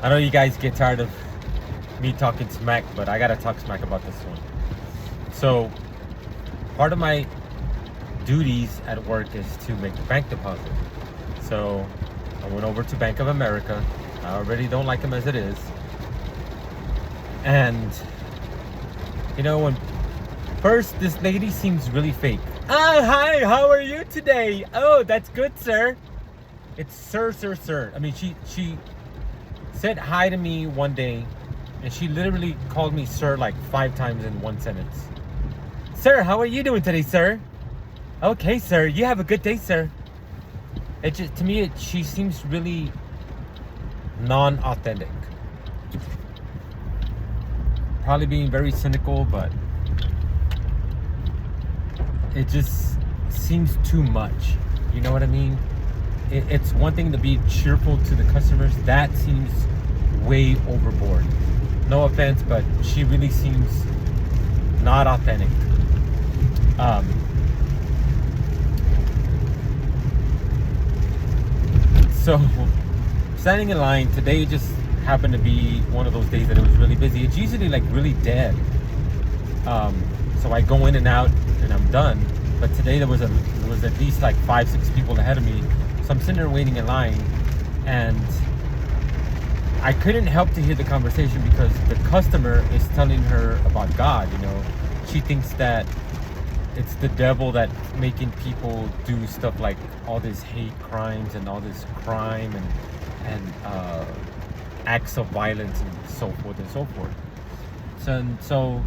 I know you guys get tired of me talking smack, but I gotta talk smack about this one. So, part of my duties at work is to make the bank deposit. So, I went over to Bank of America. I already don't like them as it is. And, when first, this lady seems really fake. Hi, how are you today? Oh, that's good, sir. It's sir. I mean, she said hi to me one day, and she literally called me sir like 5 times in one sentence. Sir, how are you doing today, sir? Okay, sir. You have a good day, sir. It just, to me, she seems really non-authentic. Probably being very cynical, but it just seems too much. You know what I mean? It's one thing to be cheerful to the customers. That seems way overboard. No offense, but she really seems not authentic. So, standing in line, today just happened to be one of those days that it was really busy. It's usually like really dead. So I go in and out and I'm done. But today there was at least like 5-6 people ahead of me. So I'm sitting there waiting in line, and I couldn't help to hear the conversation because the customer is telling her about God. She thinks that it's the devil that's making people do stuff like all this hate crimes and all this crime and acts of violence and so forth and so forth. So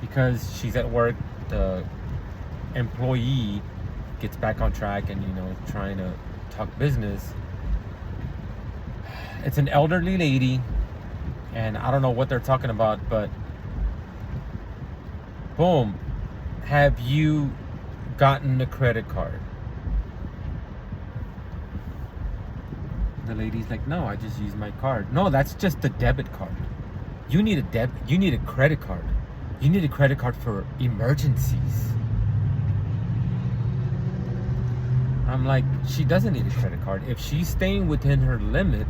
because she's at work, the employee gets back on track and trying to talk business. It's an elderly lady, and I don't know what they're talking about, but boom, have you gotten a credit card? The lady's like, no, I just use my card. No, that's just a debit card. You need a credit card. You need a credit card for emergencies. I'm like, she doesn't need a credit card. If she's staying within her limit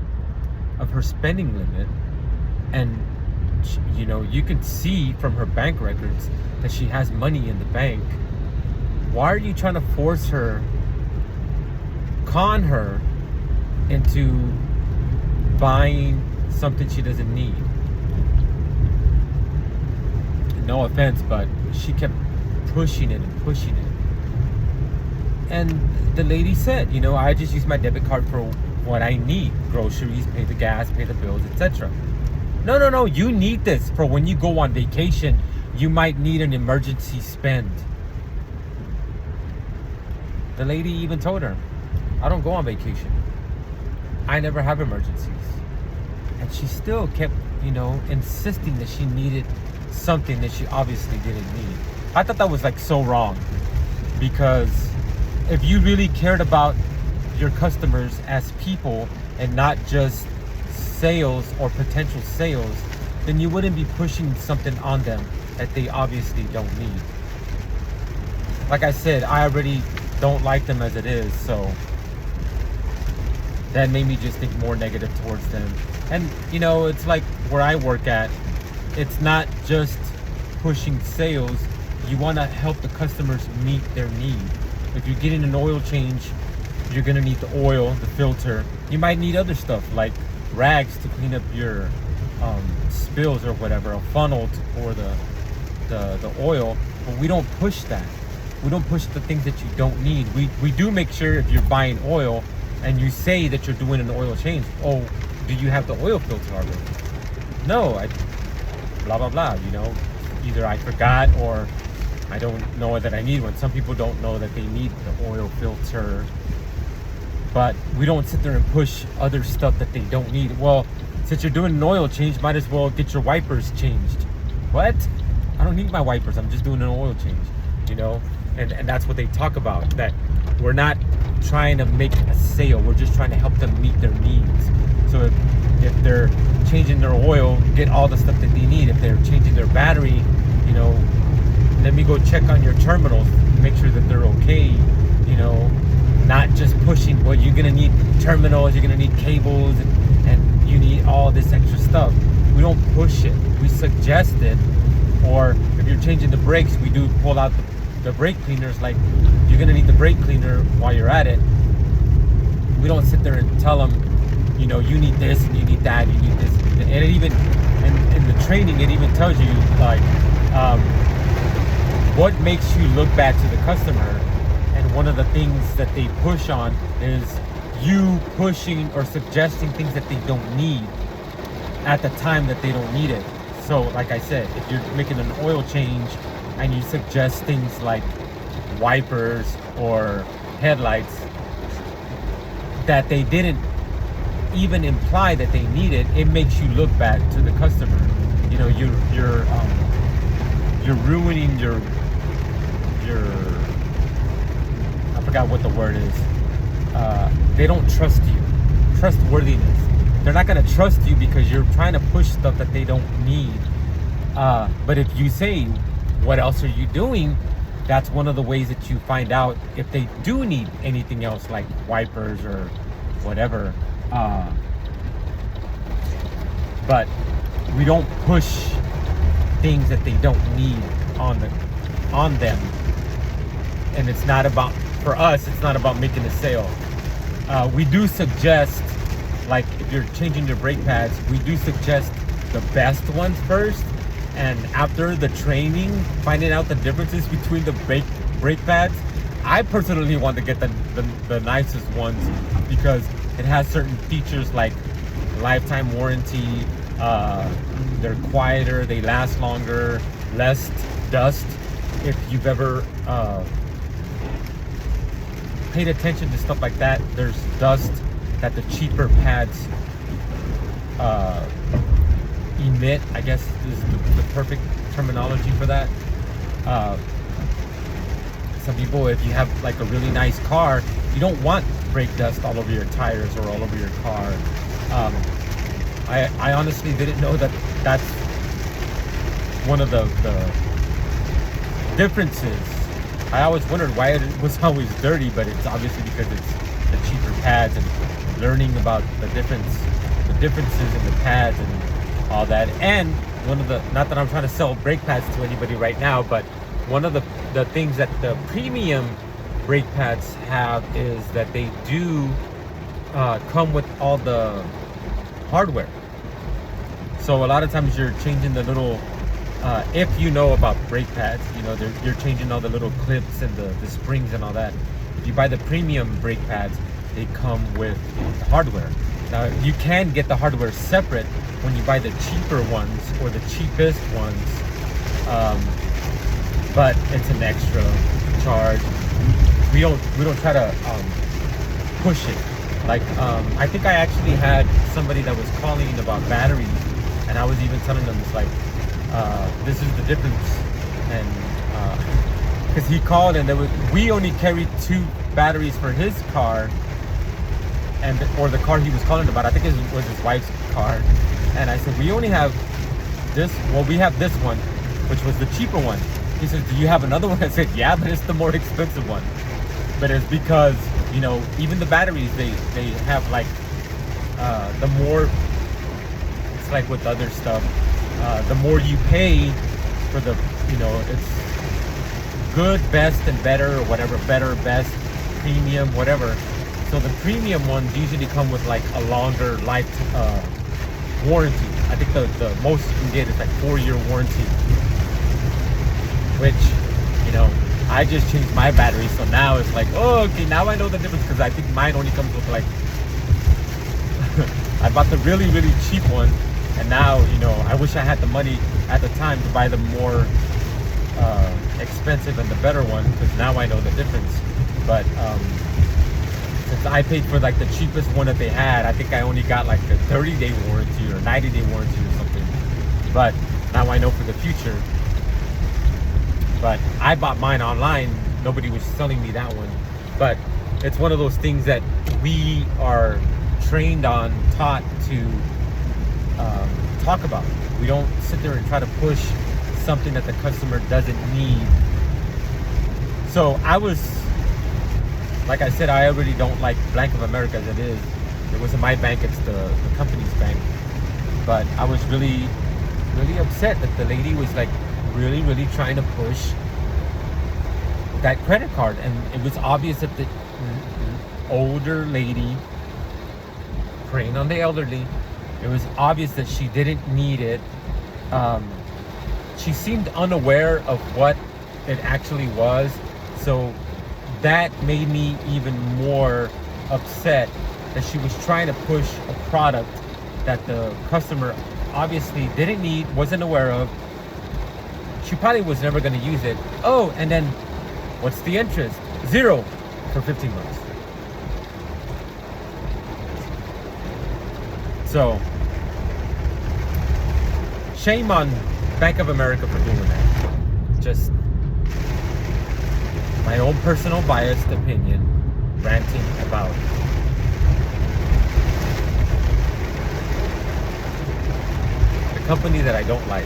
of her spending limit, and you can see from her bank records that she has money in the bank, why are you trying to force her, con her into buying something she doesn't need? No offense, but she kept pushing it. And the lady said, I just use my debit card for what I need. Groceries, pay the gas, pay the bills, etc. No. You need this for when you go on vacation. You might need an emergency spend. The lady even told her, I don't go on vacation. I never have emergencies. And she still kept, insisting that she needed something that she obviously didn't need. I thought that was like so wrong, because if you really cared about your customers as people and not just sales or potential sales, then you wouldn't be pushing something on them that they obviously don't need. Like I said, I already don't like them as it is, so that made me just think more negative towards them. And it's like where I work at, it's not just pushing sales. You want to help the customers meet their need. If you're getting an oil change, you're going to need the oil, the filter. You might need other stuff like rags to clean up your spills or whatever, a funnel to pour the oil. But we don't push that. We don't push the things that you don't need. We do make sure if you're buying oil and you say that you're doing an oil change, oh, do you have the oil filter already? No, blah, blah, blah, Either I forgot or I don't know that I need one. Some people don't know that they need the oil filter. But we don't sit there and push other stuff that they don't need. Well, since you're doing an oil change, might as well get your wipers changed. What? I don't need my wipers. I'm just doing an oil change, And that's what they talk about, that we're not trying to make a sale. We're just trying to help them meet their needs. So if they're changing their oil, get all the stuff that they need. If they're changing their battery, let me go check on your terminals, make sure that they're okay, not just pushing, well, you're going to need terminals, you're going to need cables, and you push it. We suggest it. Or if you're changing the brakes, we do pull out the brake cleaners. Like, you're gonna need the brake cleaner while you're at it. We don't sit there and tell them, you know, you need this and you need that, you need this. And it even, in the training, it even tells you, like, what makes you look bad to the customer. And one of the things that they push on is you pushing or suggesting things that they don't need at the time that they don't need it. So, like I said, if you're making an oil change and you suggest things like wipers or headlights that they didn't even imply that they needed, it makes you look bad to the customer. You know, you're ruining your I forgot what the word is. They don't trust you. Trustworthiness. They're not gonna trust you because you're trying to push stuff that they don't need. But if you say, what else are you doing? That's one of the ways that you find out if they do need anything else, like wipers or whatever. But we don't push things that they don't need on them. And it's not about, for us, it's not about making a sale. We do suggest, like if you're changing your brake pads, we do suggest the best ones first. And after the training, finding out the differences between the brake pads, I personally want to get the nicest ones because it has certain features like lifetime warranty, they're quieter, they last longer, less dust. If you've ever paid attention to stuff like that, there's dust that the cheaper pads emit, I guess is the perfect terminology for that. Some people, if you have like a really nice car, you don't want brake dust all over your tires or all over your car. I honestly didn't know that that's one of the differences. I always wondered why it was always dirty, but it's obviously because it's the cheaper pads, and learning about the differences in the pads and all that. And one of the, not that I'm trying to sell brake pads to anybody right now, but one of the things that the premium brake pads have is that they do come with all the hardware. So a lot of times you're changing the little, if you know about brake pads, you know, you're changing all the little clips and the springs and all that. If you buy the premium brake pads, they come with the hardware. Now, you can get the hardware separate when you buy the cheaper ones or the cheapest ones, but it's an extra charge. We don't try to push it. Like, I think I actually had somebody that was calling about batteries, and I was even telling them, it's like, this is the difference. And because he called and we only carried 2 batteries for his car, or the car he was calling about. I think it was his wife's car. And I said, we only have this. Well, we have this one, which was the cheaper one. He said, do you have another one? I said, yeah, but it's the more expensive one. But it's because, you know, even the batteries, they have like, the more, it's like with other stuff, the more you pay for the, you know, it's good, best, and better, or whatever, better, best, premium, whatever. So the premium ones usually come with like a longer life warranty. I think the most you can get is like 4-year warranty, which, you know, I just changed my battery, so now it's like, oh, okay, now I know the difference, because I think mine only comes with like I bought the really, really cheap one, and now, you know, I wish I had the money at the time to buy the more expensive and the better one, because now I know the difference. But since I paid for like the cheapest one that they had, I think I only got like a 30-day warranty or 90-day warranty or something. But now I know for the future. But I bought mine online. Nobody was selling me that one. But it's one of those things that we are trained on, taught to talk about. We don't sit there and try to push something that the customer doesn't need. So I was, like I said, I already don't like Bank of America as it is. It wasn't my bank, it's the company's bank. But I was really really upset that the lady was like really trying to push that credit card, and it was obvious that the older lady preying on the elderly, it was obvious that she didn't need it. She seemed unaware of what it actually was, so that made me even more upset that she was trying to push a product that the customer obviously didn't need, wasn't aware of. She probably was never going to use it. Oh, and then what's the interest? 0 for 15 months. So, shame on Bank of America for doing that. Just my own personal biased opinion, ranting about the company that I don't like.